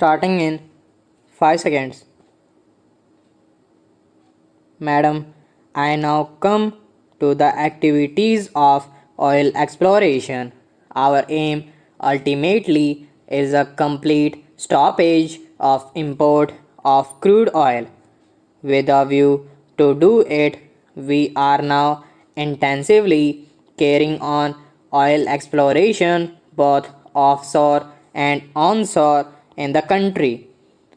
Starting in 5 seconds. Madam, I now come to the activities of oil exploration. Our aim ultimately is a complete stoppage of import of crude oil. With a view to do it, we are now intensively carrying on oil exploration both offshore and onshore in the country.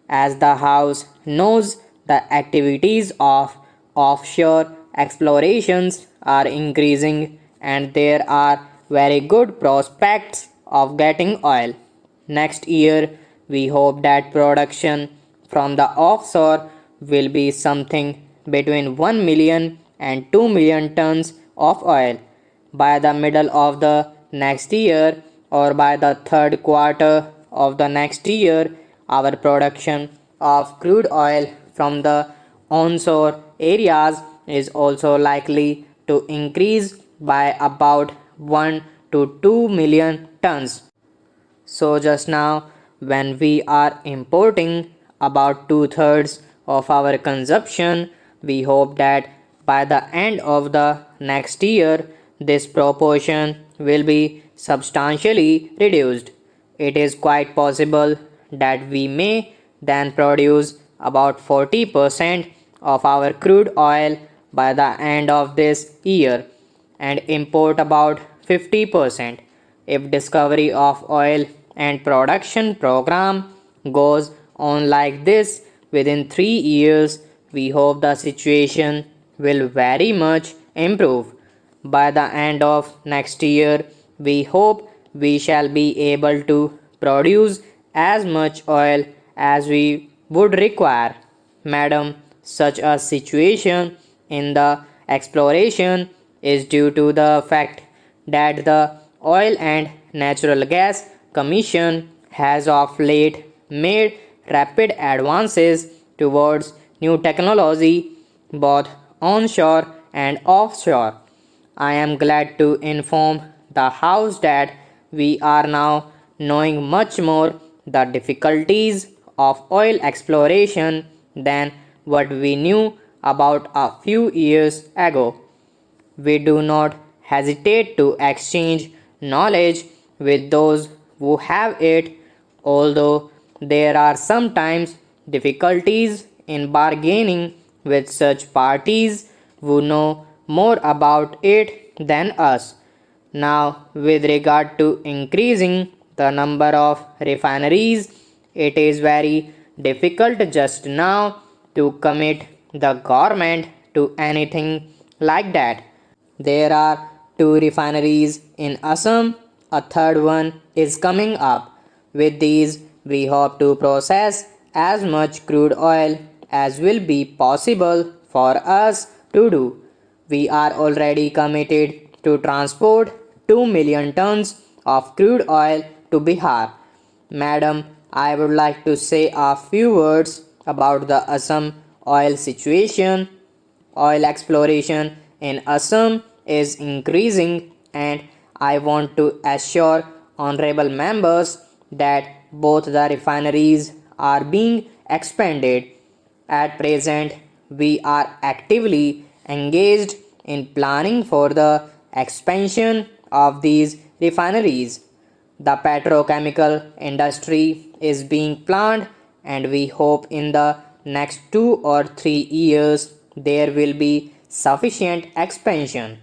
As the House knows, the activities of offshore explorations are increasing and there are very good prospects of getting oil. Next year, we hope that production from the offshore will be something between 1 million and 2 million tons of oil by the middle of the next year or by the third quarter of the next year. Our production of crude oil from the onshore areas is also likely to increase by about 1 to 2 million tons. So, just now, when we are importing about two-thirds of our consumption, we hope that by the end of the next year, this proportion will be substantially reduced. It is quite possible that we may then produce about 40% of our crude oil by the end of this year and import about 50%. If discovery of oil and production program goes on like this within 3 years, we hope the situation will very much improve. By the end of next year, we hope we shall be able to produce as much oil as we would require. Madam, such a situation in the exploration is due to the fact that the Oil and Natural Gas Commission has of late made rapid advances towards new technology both onshore and offshore. I am glad to inform the House that we are now knowing much more the difficulties of oil exploration than what we knew about a few years ago. We do not hesitate to exchange knowledge with those who have it, although there are sometimes difficulties in bargaining with such parties who know more about it than us. Now, with regard to increasing the number of refineries, it is very difficult just now to commit the government to anything like that. There are two refineries in Assam, a third one is coming up. With these, we hope to process as much crude oil as will be possible for us to do. We are already committed to transport 2 million tons of crude oil to Bihar. Madam, I would like to say a few words about the Assam oil situation. Oil exploration in Assam is increasing, and I want to assure honorable members that both the refineries are being expanded. At present, we are actively engaged in planning for the expansion of these refineries. The petrochemical industry is being planned, and we hope in the next 2 or 3 years there will be sufficient expansion.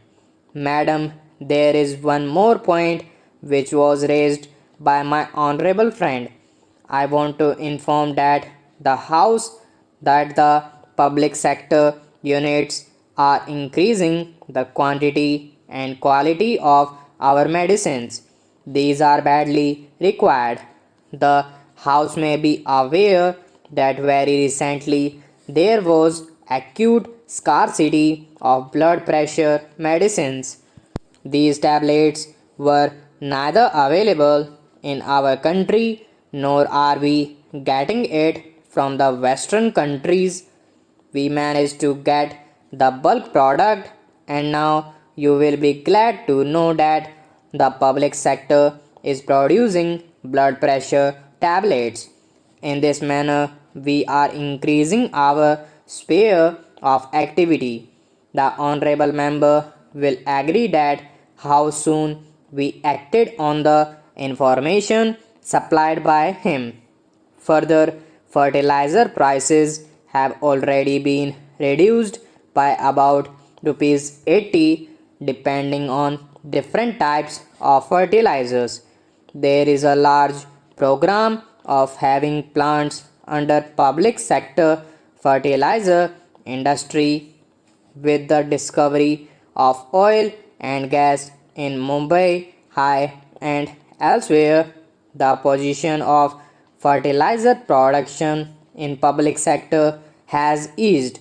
Madam, there is one more point which was raised by my honorable friend. I want to inform that the House that the public sector units are increasing the quantity and quality of our medicines. These are badly required. The House may be aware that very recently there was acute scarcity of blood pressure medicines. These tablets were neither available in our country nor are we getting it from the Western countries. We managed to get the bulk product, and now you will be glad to know that the public sector is producing blood pressure tablets. In this manner, we are increasing our sphere of activity. The Honorable Member will agree that how soon we acted on the information supplied by him. Further, fertilizer prices have already been reduced by about rupees 80 depending on different types of fertilizers. There is a large program of having plants under public sector fertilizer industry with the discovery of oil and gas in Mumbai High and elsewhere. The position of fertilizer production in public sector has eased.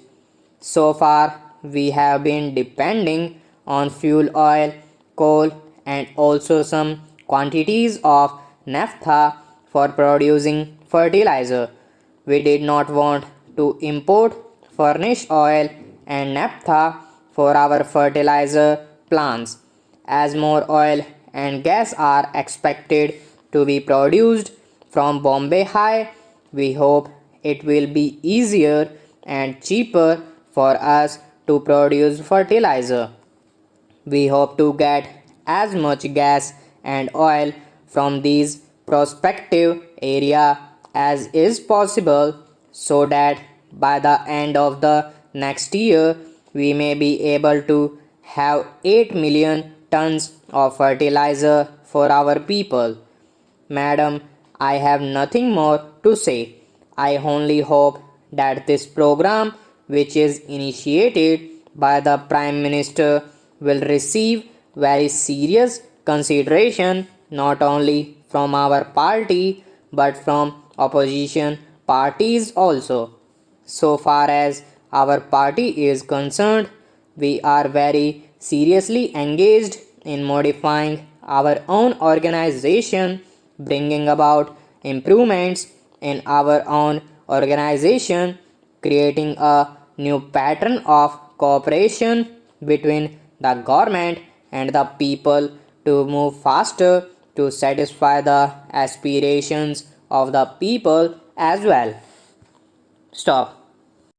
So far, we have been depending on fuel oil, coal, and also some quantities of naphtha for producing fertilizer. We did not want to import furnished oil and naphtha for our fertilizer plants. As more oil and gas are expected to be produced from Bombay High, we hope it will be easier and cheaper for us to produce fertilizer. We hope to get as much gas and oil from these prospective area as is possible so that by the end of the next year we may be able to have 8 million tons of fertilizer for our people. Madam, I have nothing more to say. I only hope that this program, which is initiated by the Prime Minister, will receive very serious consideration not only from our party but from opposition parties also. So far as our party is concerned, we are very seriously engaged in modifying our own organization, bringing about improvements in our own organization, creating a new pattern of cooperation between the government and the people to move faster to satisfy the aspirations of the people as well. Stop.